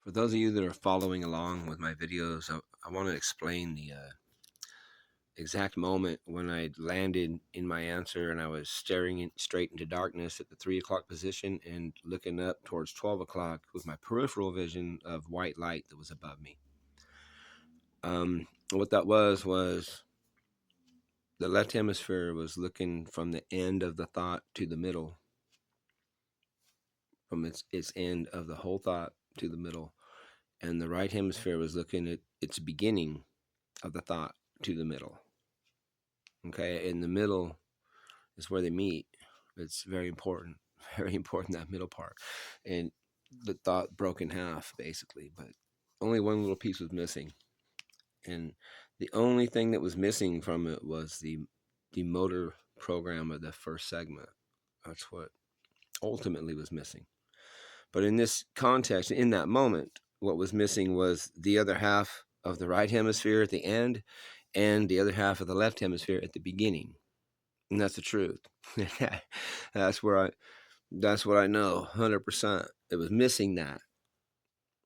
For those of you that are following along with my videos, I want to explain the exact moment when I landed in my answer and I was staring straight into darkness at the 3 o'clock position and looking up towards 12 o'clock with my peripheral vision of white light that was above me. What that was the left hemisphere was looking from the end of the thought to the middle, from its end of the whole thought to the middle. And the right hemisphere was looking at its beginning of the thought to the middle. Okay, in the middle is where they meet. It's very important, very important, that middle part. And the thought broke in half, basically, but only one little piece was missing. And the only thing that was missing from it was the motor program of the first segment. That's what ultimately was missing. But in this context, in that moment, what was missing was the other half of the right hemisphere at the end and the other half of the left hemisphere at the beginning. And that's the truth. that's what I know 100%. It was missing that.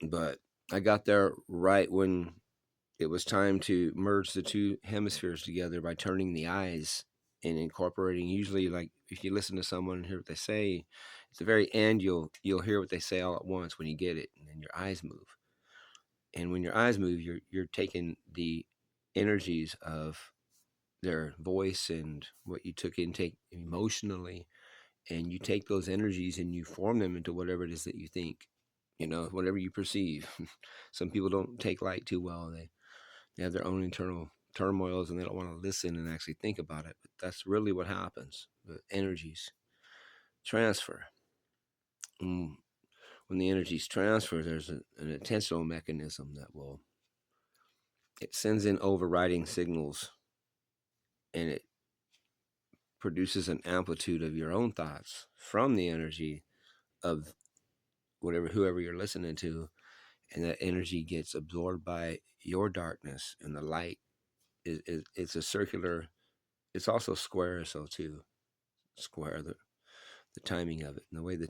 But I got there right when it was time to merge the two hemispheres together by turning the eyes and incorporating. Usually, like if you listen to someone and hear what they say, at the very end you'll hear what they say all at once when you get it, and then your eyes move. And when your eyes move, you're taking the energies of their voice and what you took intake emotionally, and you take those energies and you form them into whatever it is that you think, whatever you perceive. Some people don't take light too well. They have their own internal turmoils and they don't want to listen and actually think about it. But that's really what happens. The energies transfer. And when the energies transfer, there's an intentional mechanism it sends in overriding signals, and it produces an amplitude of your own thoughts from the energy of whoever you're listening to, and that energy gets absorbed by your darkness, and the light it's a circular. It's also square, so too square the timing of it, and the way the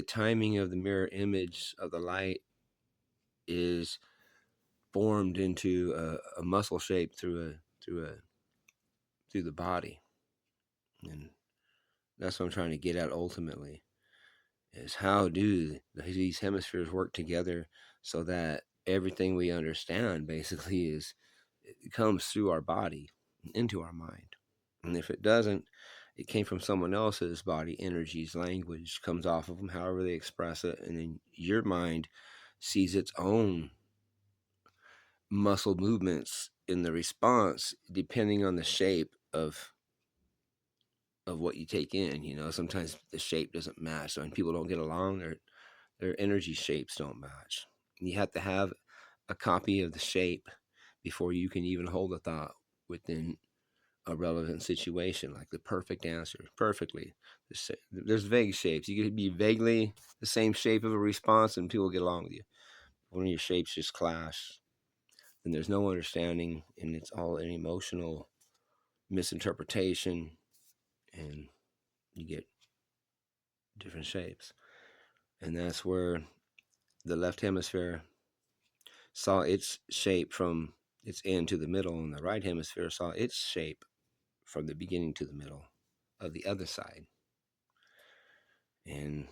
timing of the mirror image of the light is formed into a muscle shape through the body. And that's what I'm trying to get at ultimately, is how do these hemispheres work together so that everything we understand basically it comes through our body into our mind. And if it doesn't, it came from someone else's body, energies, language comes off of them, however they express it, and then your mind sees its own muscle movements in the response depending on the shape of what you take in. Sometimes the shape doesn't match. So when people don't get along, their energy shapes don't match. You have to have a copy of the shape before you can even hold a thought within a relevant situation, like the perfect answer, perfectly. There's vague shapes. You could be vaguely the same shape of a response and people get along with you. One of your shapes just clash, then there's no understanding, and it's all an emotional misinterpretation, and you get different shapes. And that's where the left hemisphere saw its shape from its end to the middle, and the right hemisphere saw its shape from the beginning to the middle of the other side. And